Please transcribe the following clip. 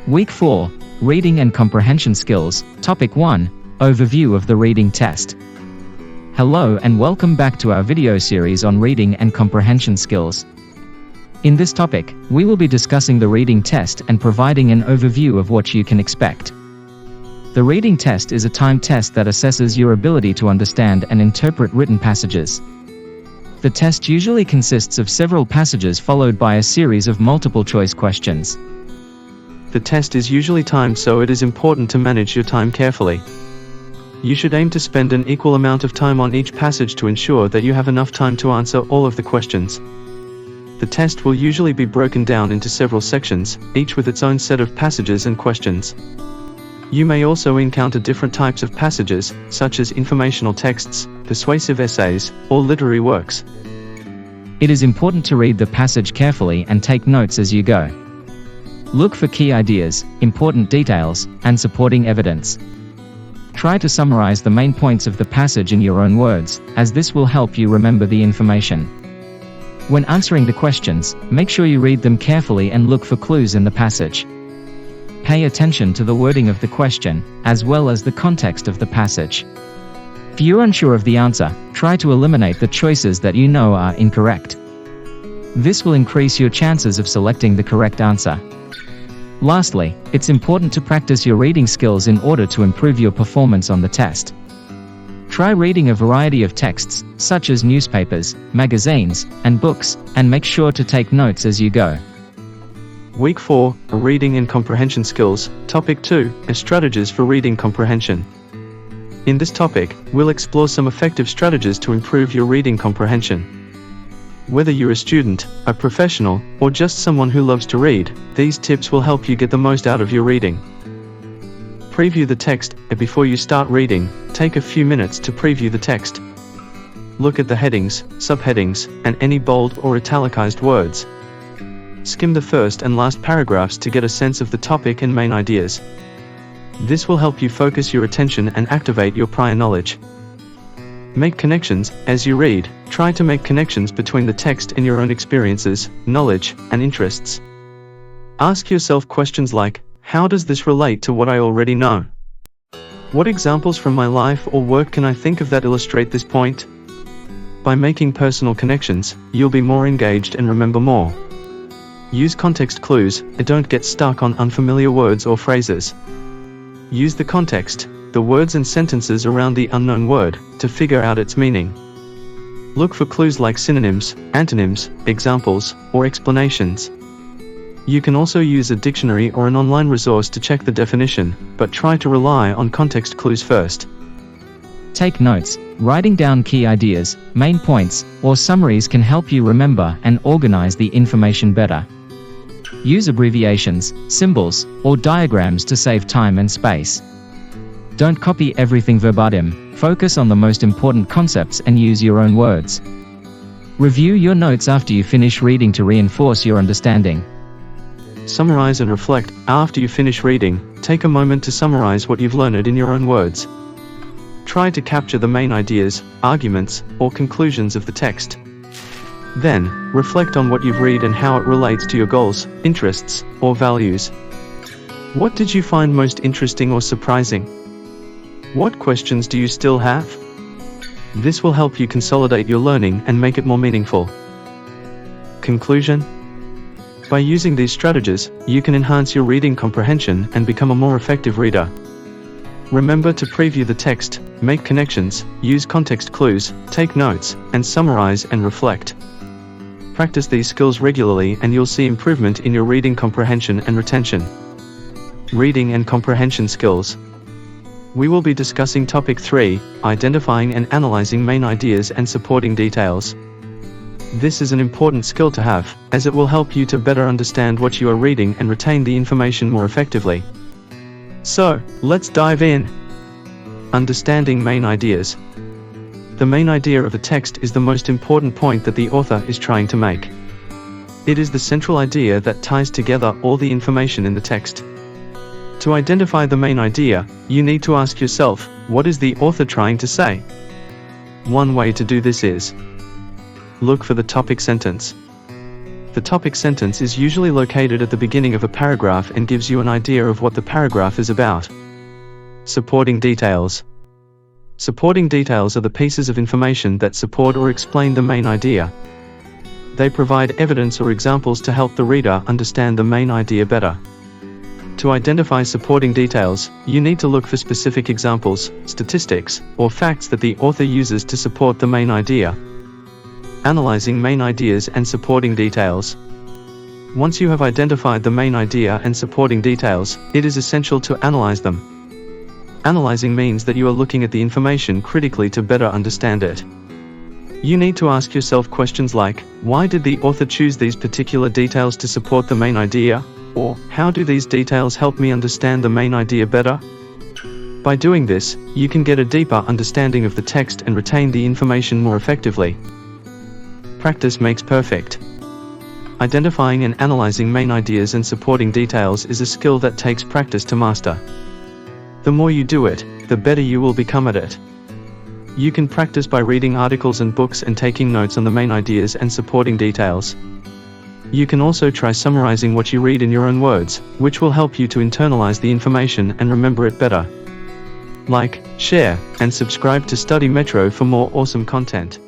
Week 4, Reading and Comprehension Skills, Topic 1, Overview of the Reading Test. Hello and welcome back to our video series on reading and comprehension skills. In this topic, we will be discussing the reading test and providing an overview of what you can expect. The reading test is a timed test that assesses your ability to understand and interpret written passages. The test usually consists of several passages followed by a series of multiple-choice questions. The test is usually timed, so it is important to manage your time carefully. You should aim to spend an equal amount of time on each passage to ensure that you have enough time to answer all of the questions. The test will usually be broken down into several sections, each with its own set of passages and questions. You may also encounter different types of passages, such as informational texts, persuasive essays, or literary works. It is important to read the passage carefully and take notes as you go. Look for key ideas, important details, and supporting evidence. Try to summarize the main points of the passage in your own words, as this will help you remember the information. When answering the questions, make sure you read them carefully and look for clues in the passage. Pay attention to the wording of the question, as well as the context of the passage. If you're unsure of the answer, try to eliminate the choices that you know are incorrect. This will increase your chances of selecting the correct answer. Lastly, it's important to practice your reading skills in order to improve your performance on the test. Try reading a variety of texts, such as newspapers, magazines, and books, and make sure to take notes as you go. Week 4, Reading and Comprehension Skills, Topic 2, Strategies for Reading Comprehension. In this topic, we'll explore some effective strategies to improve your reading comprehension. Whether you're a student, a professional, or just someone who loves to read, these tips will help you get the most out of your reading. Preview the text. Before you start reading, take a few minutes to preview the text. Look at the headings, subheadings, and any bold or italicized words. Skim the first and last paragraphs to get a sense of the topic and main ideas. This will help you focus your attention and activate your prior knowledge. Make connections. As you read, try to make connections between the text and your own experiences, knowledge, and interests. Ask yourself questions like, how does this relate to what I already know? What examples from my life or work can I think of that illustrate this point? By making personal connections, you'll be more engaged and remember more. Use context clues. Don't get stuck on unfamiliar words or phrases. Use the context, the words and sentences around the unknown word, to figure out its meaning. Look for clues like synonyms, antonyms, examples, or explanations. You can also use a dictionary or an online resource to check the definition, but try to rely on context clues first. Take notes. Writing down key ideas, main points, or summaries can help you remember and organize the information better. Use abbreviations, symbols, or diagrams to save time and space. Don't copy everything verbatim. Focus on the most important concepts and use your own words. Review your notes after you finish reading to reinforce your understanding. Summarize and reflect. After you finish reading, take a moment to summarize what you've learned in your own words. Try to capture the main ideas, arguments, or conclusions of the text. Then, reflect on what you've read and how it relates to your goals, interests, or values. What did you find most interesting or surprising? What questions do you still have? This will help you consolidate your learning and make it more meaningful. Conclusion: by using these strategies, you can enhance your reading comprehension and become a more effective reader. Remember to preview the text, make connections, use context clues, take notes, and summarize and reflect. Practice these skills regularly and you'll see improvement in your reading comprehension and retention. Reading and comprehension skills. We will be discussing Topic 3, Identifying and Analyzing Main Ideas and Supporting Details. This is an important skill to have, as it will help you to better understand what you are reading and retain the information more effectively. So, let's dive in. Understanding main ideas. The main idea of a text is the most important point that the author is trying to make. It is the central idea that ties together all the information in the text. To identify the main idea, you need to ask yourself, what is the author trying to say? One way to do this is, look for the topic sentence. The topic sentence is usually located at the beginning of a paragraph and gives you an idea of what the paragraph is about. Supporting details. Supporting details are the pieces of information that support or explain the main idea. They provide evidence or examples to help the reader understand the main idea better. To identify supporting details, you need to look for specific examples, statistics, or facts that the author uses to support the main idea. Analyzing main ideas and supporting details. Once you have identified the main idea and supporting details, it is essential to analyze them. Analyzing means that you are looking at the information critically to better understand it. You need to ask yourself questions like, why did the author choose these particular details to support the main idea? Or, how do these details help me understand the main idea better? By doing this, you can get a deeper understanding of the text and retain the information more effectively. Practice makes perfect. Identifying and analyzing main ideas and supporting details is a skill that takes practice to master. The more you do it, the better you will become at it. You can practice by reading articles and books and taking notes on the main ideas and supporting details. You can also try summarizing what you read in your own words, which will help you to internalize the information and remember it better. Like, share, and subscribe to Study Metro for more awesome content.